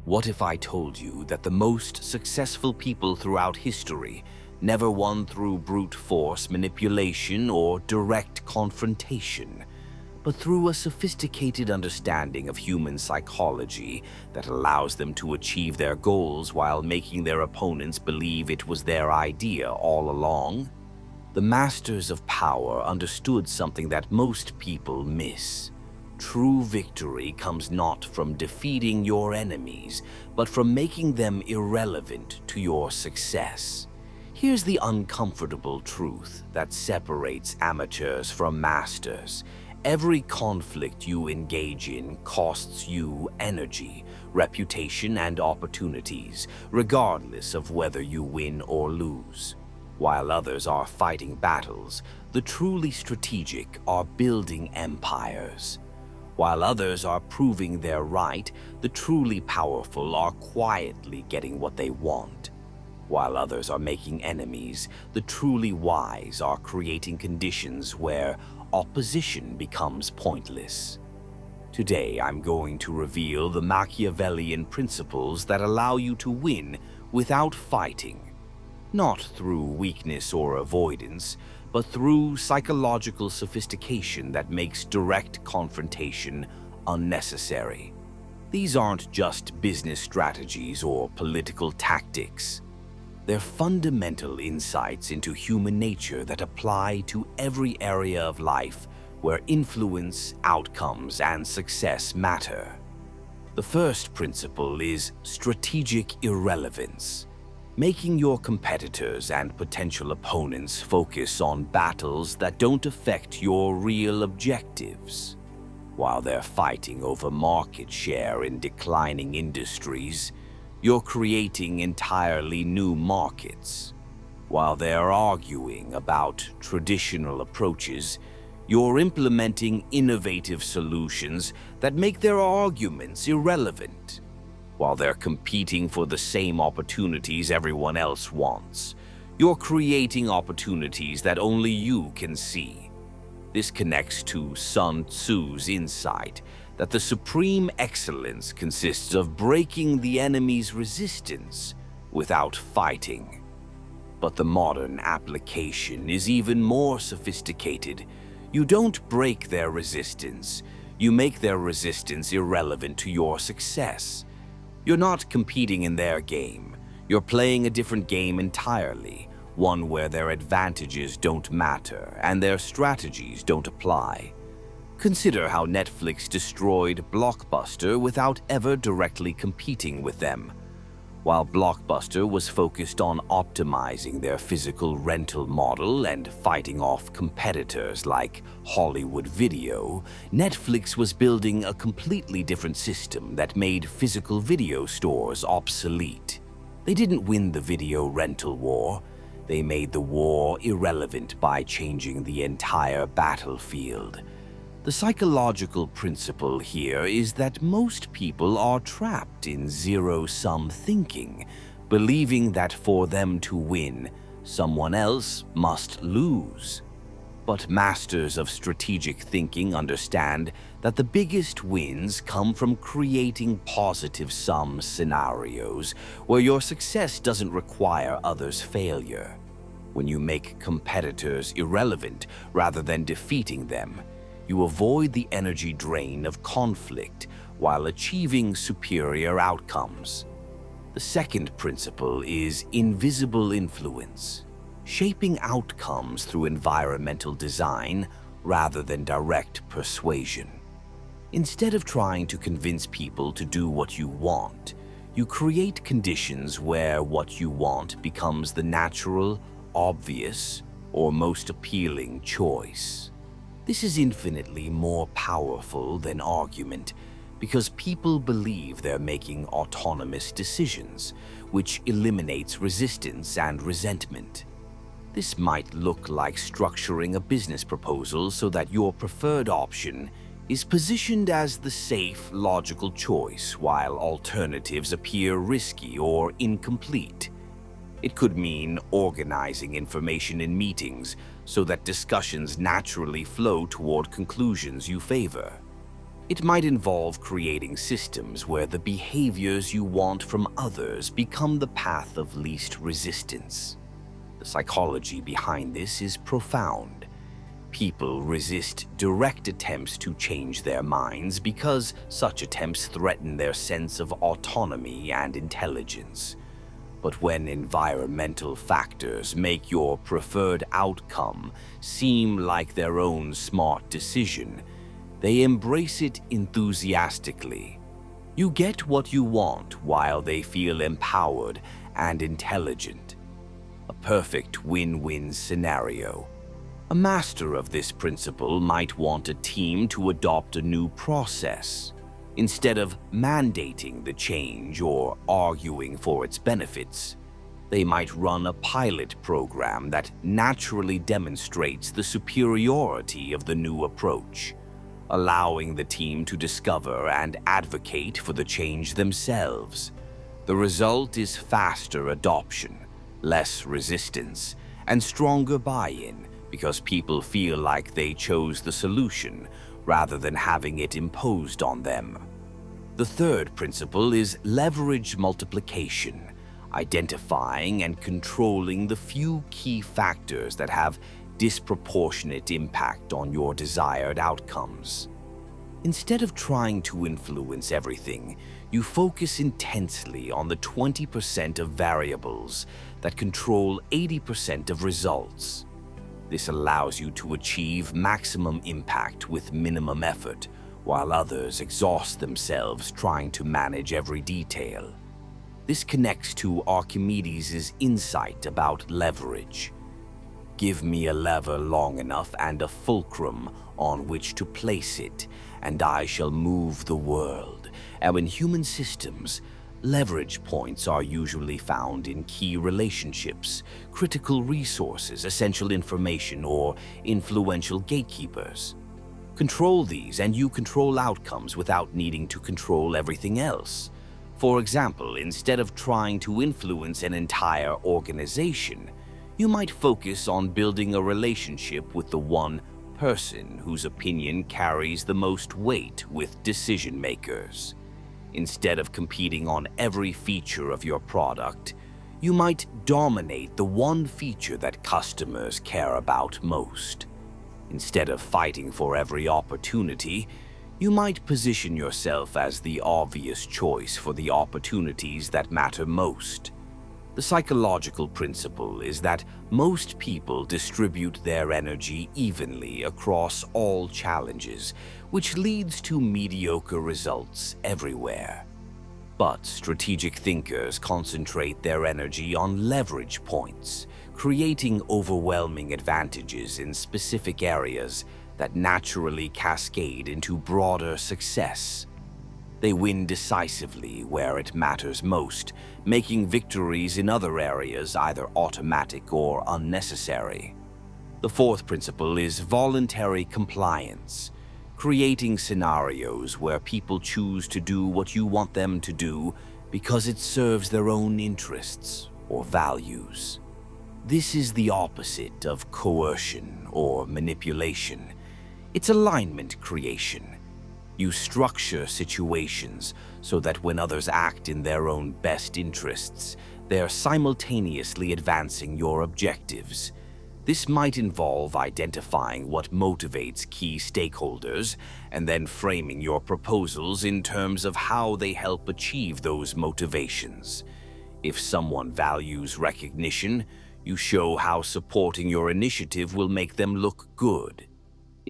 What if I told you that the most successful people throughout history never won through brute force manipulation or direct confrontation, but through a sophisticated understanding of human psychology that allows them to achieve their goals while making their opponents believe it was their idea all along? The masters of power understood something that most people miss. True victory comes not from defeating your enemies, but from making them irrelevant to your success. Here's the uncomfortable truth that separates amateurs from masters. Every conflict you engage in costs you energy, reputation, and opportunities, regardless of whether you win or lose. While others are fighting battles, the truly strategic are building empires. While others are proving they're right, the truly powerful are quietly getting what they want. While others are making enemies, the truly wise are creating conditions where opposition becomes pointless. Today, I'm going to reveal the Machiavellian principles that allow you to win without fighting. Not through weakness or avoidance, but through psychological sophistication that makes direct confrontation unnecessary. These aren't just business strategies or political tactics. They're fundamental insights into human nature that apply to every area of life where influence, outcomes, and success matter. The first principle is strategic irrelevance. Making your competitors and potential opponents focus on battles that don't affect your real objectives. While they're fighting over market share in declining industries, you're creating entirely new markets. While they're arguing about traditional approaches, you're implementing innovative solutions that make their arguments irrelevant. While they're competing for the same opportunities everyone else wants, you're creating opportunities that only you can see. This connects to Sun Tzu's insight that the supreme excellence consists of breaking the enemy's resistance without fighting. But the modern application is even more sophisticated. You don't break their resistance, you make their resistance irrelevant to your success. You're not competing in their game. You're playing a different game entirely, one where their advantages don't matter and their strategies don't apply. Consider how Netflix destroyed Blockbuster without ever directly competing with them. While Blockbuster was focused on optimizing their physical rental model and fighting off competitors like Hollywood Video, Netflix was building a completely different system that made physical video stores obsolete. They didn't win the video rental war. They made the war irrelevant by changing the entire battlefield. The psychological principle here is that most people are trapped in zero-sum thinking, believing that for them to win, someone else must lose. But masters of strategic thinking understand that the biggest wins come from creating positive-sum scenarios where your success doesn't require others' failure. When you make competitors irrelevant rather than defeating them, you avoid the energy drain of conflict while achieving superior outcomes. The second principle is invisible influence, shaping outcomes through environmental design rather than direct persuasion. Instead of trying to convince people to do what you want, you create conditions where what you want becomes the natural, obvious, or most appealing choice. This is infinitely more powerful than argument because people believe they're making autonomous decisions, which eliminates resistance and resentment. This might look like structuring a business proposal so that your preferred option is positioned as the safe, logical choice while alternatives appear risky or incomplete. It could mean organizing information in meetings so that discussions naturally flow toward conclusions you favor. It might involve creating systems where the behaviors you want from others become the path of least resistance. The psychology behind this is profound. People resist direct attempts to change their minds because such attempts threaten their sense of autonomy and intelligence. But when environmental factors make your preferred outcome seem like their own smart decision, they embrace it enthusiastically. You get what you want while they feel empowered and intelligent. A perfect win-win scenario. A master of this principle might want a team to adopt a new process. Instead of mandating the change or arguing for its benefits, they might run a pilot program that naturally demonstrates the superiority of the new approach, allowing the team to discover and advocate for the change themselves. The result is faster adoption, less resistance, and stronger buy-in because people feel like they chose the solution rather than having it imposed on them. The third principle is leverage multiplication, identifying and controlling the few key factors that have disproportionate impact on your desired outcomes. Instead of trying to influence everything, you focus intensely on the 20% of variables that control 80% of results. This allows you to achieve maximum impact with minimum effort, while others exhaust themselves trying to manage every detail. This connects to Archimedes' insight about leverage. Give me a lever long enough and a fulcrum on which to place it, and I shall move the world. And in human systems, leverage points are usually found in key relationships, critical resources, essential information, or influential gatekeepers. Control these and you control outcomes without needing to control everything else. For example, instead of trying to influence an entire organization, you might focus on building a relationship with the one person whose opinion carries the most weight with decision makers. Instead of competing on every feature of your product, you might dominate the one feature that customers care about most. Instead of fighting for every opportunity, you might position yourself as the obvious choice for the opportunities that matter most. The psychological principle is that most people distribute their energy evenly across all challenges, which leads to mediocre results everywhere. But strategic thinkers concentrate their energy on leverage points, creating overwhelming advantages in specific areas that naturally cascade into broader success. They win decisively where it matters most, making victories in other areas either automatic or unnecessary. The fourth principle is voluntary compliance, creating scenarios where people choose to do what you want them to do because it serves their own interests or values. This is the opposite of coercion or manipulation. It's alignment creation. You structure situations so that when others act in their own best interests, they're simultaneously advancing your objectives. This might involve identifying what motivates key stakeholders and then framing your proposals in terms of how they help achieve those motivations. If someone values recognition, you show how supporting your initiative will make them look good.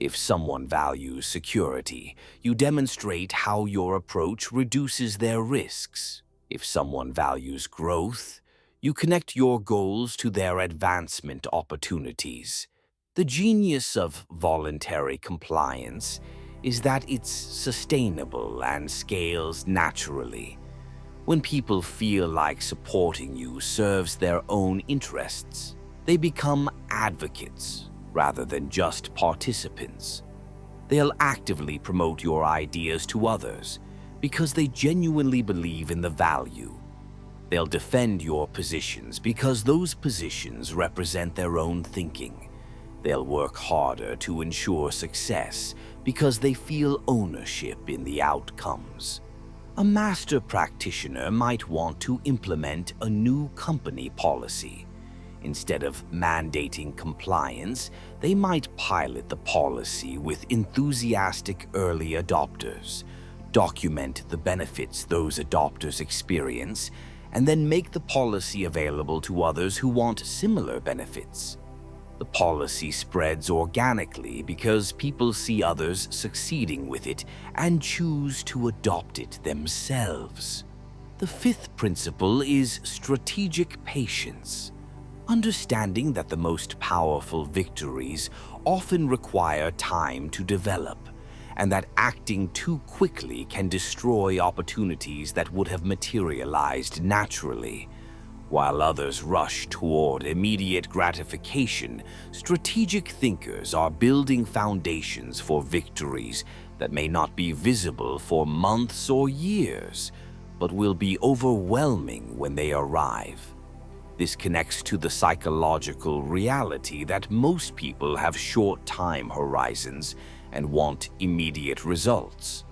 If someone values security, you demonstrate how your approach reduces their risks. If someone values growth, you connect your goals to their advancement opportunities. The genius of voluntary compliance is that it's sustainable and scales naturally. When people feel like supporting you serves their own interests, they become advocates rather than just participants. They'll actively promote your ideas to others because they genuinely believe in the value. They'll defend your positions because those positions represent their own thinking. They'll work harder to ensure success because they feel ownership in the outcomes. A master practitioner might want to implement a new company policy. Instead of mandating compliance, they might pilot the policy with enthusiastic early adopters, document the benefits those adopters experience, and then make the policy available to others who want similar benefits. The policy spreads organically because people see others succeeding with it and choose to adopt it themselves. The fifth principle is strategic patience. Understanding that the most powerful victories often require time to develop, and that acting too quickly can destroy opportunities that would have materialized naturally. While others rush toward immediate gratification, strategic thinkers are building foundations for victories that may not be visible for months or years, but will be overwhelming when they arrive. This connects to the psychological reality that most people have short time horizons and want immediate results.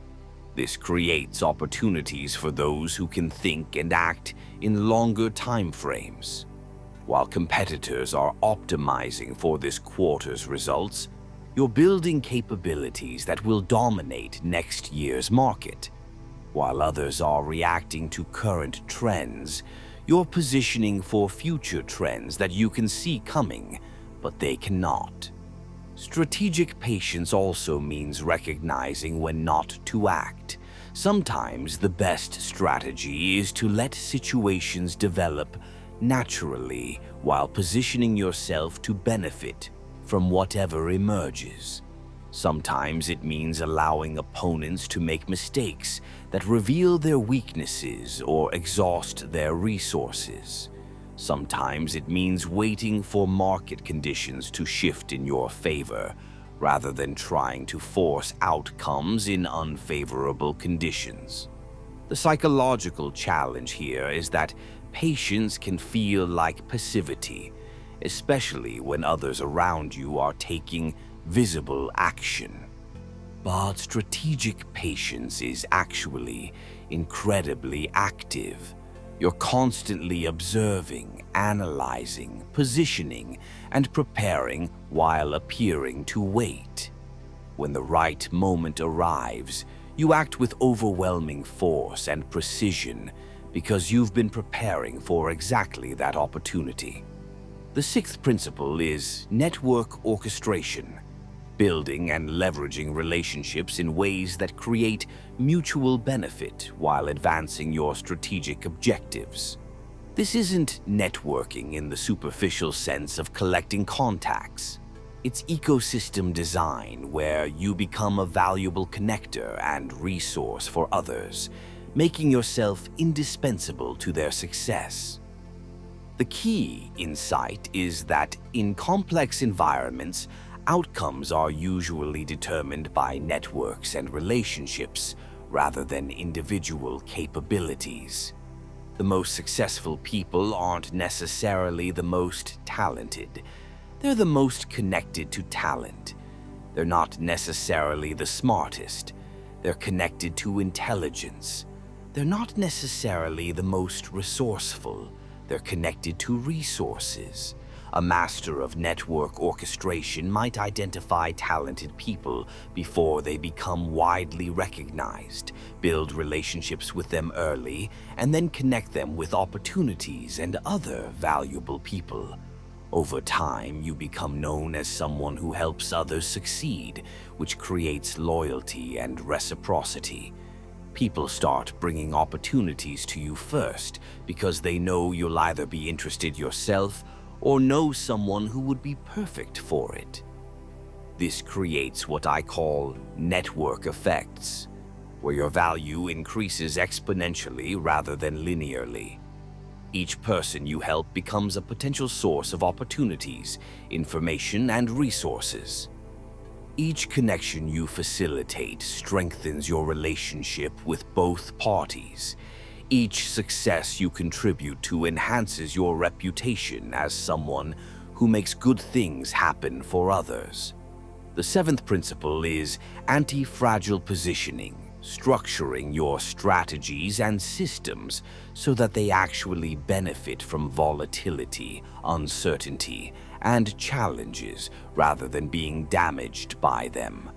This creates opportunities for those who can think and act in longer time frames. While competitors are optimizing for this quarter's results, you're building capabilities that will dominate next year's market. While others are reacting to current trends, you're positioning for future trends that you can see coming, but they cannot. Strategic patience also means recognizing when not to act. Sometimes the best strategy is to let situations develop naturally while positioning yourself to benefit from whatever emerges. Sometimes it means allowing opponents to make mistakes that reveal their weaknesses or exhaust their resources. Sometimes it means waiting for market conditions to shift in your favor, rather than trying to force outcomes in unfavorable conditions. The psychological challenge here is that patience can feel like passivity, especially when others around you are taking visible action. But strategic patience is actually incredibly active. You're constantly observing, analyzing, positioning, and preparing while appearing to wait. When the right moment arrives, you act with overwhelming force and precision because you've been preparing for exactly that opportunity. The sixth principle is network orchestration. Building and leveraging relationships in ways that create mutual benefit while advancing your strategic objectives. This isn't networking in the superficial sense of collecting contacts. It's ecosystem design where you become a valuable connector and resource for others, making yourself indispensable to their success. The key insight is that in complex environments, outcomes are usually determined by networks and relationships rather than individual capabilities. The most successful people aren't necessarily the most talented. They're the most connected to talent. They're not necessarily the smartest. They're connected to intelligence. They're not necessarily the most resourceful. They're connected to resources. A master of network orchestration might identify talented people before they become widely recognized, build relationships with them early, and then connect them with opportunities and other valuable people. Over time, you become known as someone who helps others succeed, which creates loyalty and reciprocity. People start bringing opportunities to you first because they know you'll either be interested yourself or know someone who would be perfect for it. This creates what I call network effects, where your value increases exponentially rather than linearly. Each person you help becomes a potential source of opportunities, information, and resources. Each connection you facilitate strengthens your relationship with both parties. Each success you contribute to enhances your reputation as someone who makes good things happen for others. The seventh principle is anti-fragile positioning, structuring your strategies and systems so that they actually benefit from volatility, uncertainty, and challenges rather than being damaged by them.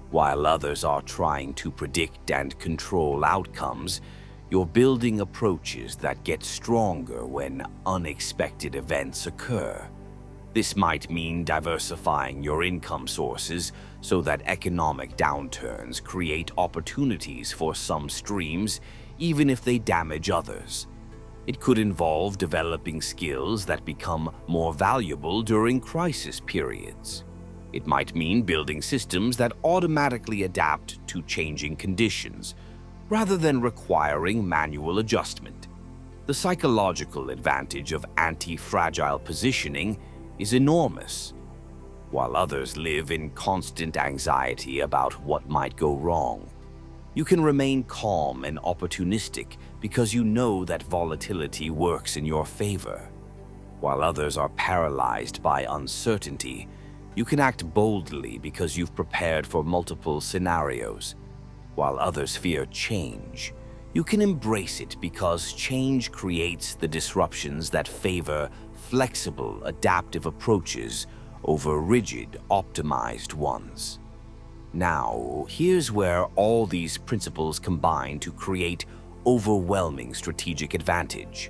While others are trying to predict and control outcomes, you're building approaches that get stronger when unexpected events occur. This might mean diversifying your income sources so that economic downturns create opportunities for some streams, even if they damage others. It could involve developing skills that become more valuable during crisis periods. It might mean building systems that automatically adapt to changing conditions, rather than requiring manual adjustment. The psychological advantage of anti-fragile positioning is enormous. While others live in constant anxiety about what might go wrong, you can remain calm and opportunistic because you know that volatility works in your favor. While others are paralyzed by uncertainty, you can act boldly because you've prepared for multiple scenarios. While others fear change, you can embrace it because change creates the disruptions that favor flexible, adaptive approaches over rigid, optimized ones. Now, here's where all these principles combine to create overwhelming strategic advantage.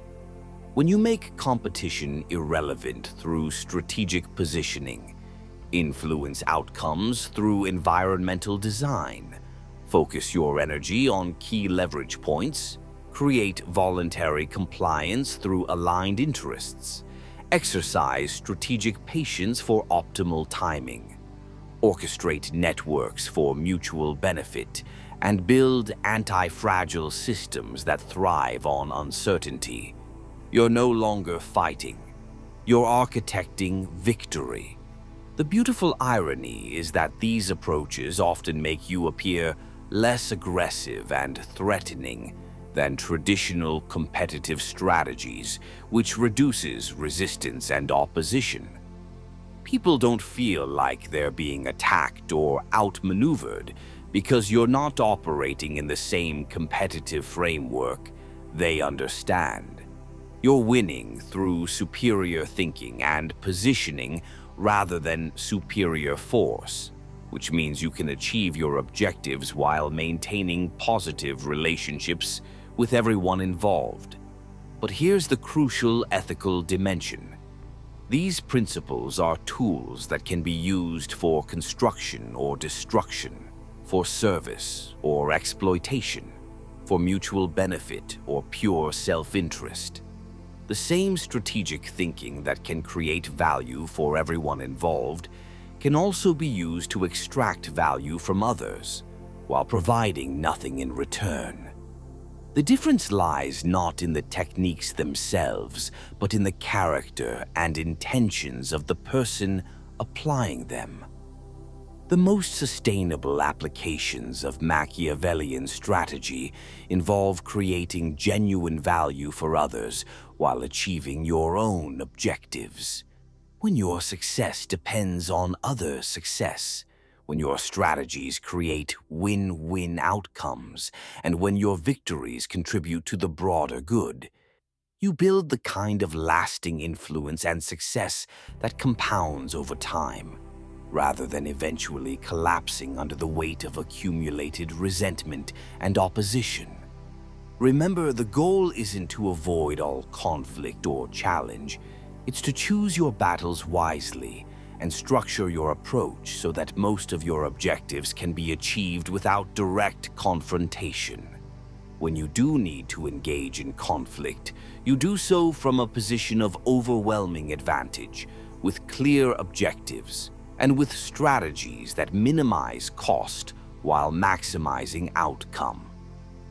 When you make competition irrelevant through strategic positioning, influence outcomes through environmental design, focus your energy on key leverage points, create voluntary compliance through aligned interests, exercise strategic patience for optimal timing, orchestrate networks for mutual benefit, and build anti-fragile systems that thrive on uncertainty, you're no longer fighting. You're architecting victory. The beautiful irony is that these approaches often make you appear less aggressive and threatening than traditional competitive strategies, which reduces resistance and opposition. People don't feel like they're being attacked or outmaneuvered because you're not operating in the same competitive framework. They understand. You're winning through superior thinking and positioning rather than superior force, which means you can achieve your objectives while maintaining positive relationships with everyone involved. But here's the crucial ethical dimension. These principles are tools that can be used for construction or destruction, for service or exploitation, for mutual benefit or pure self-interest. The same strategic thinking that can create value for everyone involved can also be used to extract value from others, while providing nothing in return. The difference lies not in the techniques themselves, but in the character and intentions of the person applying them. The most sustainable applications of Machiavellian strategy involve creating genuine value for others while achieving your own objectives. When your success depends on other success, when your strategies create win-win outcomes, and when your victories contribute to the broader good, you build the kind of lasting influence and success that compounds over time, rather than eventually collapsing under the weight of accumulated resentment and opposition. Remember, the goal isn't to avoid all conflict or challenge. It's to choose your battles wisely and structure your approach so that most of your objectives can be achieved without direct confrontation. When you do need to engage in conflict, you do so from a position of overwhelming advantage, with clear objectives, and with strategies that minimize cost while maximizing outcome.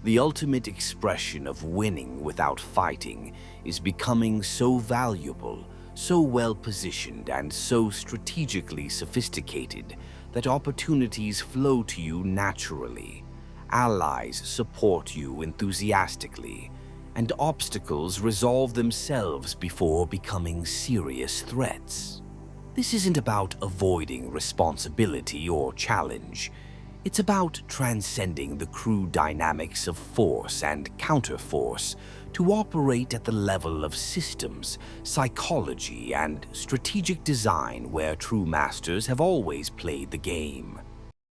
The ultimate expression of winning without fighting is becoming so valuable, so well-positioned, and so strategically sophisticated that opportunities flow to you naturally, allies support you enthusiastically, and obstacles resolve themselves before becoming serious threats. This isn't about avoiding responsibility or challenge. It's about transcending the crude dynamics of force and counterforce to operate at the level of systems, psychology, and strategic design where true masters have always played the game.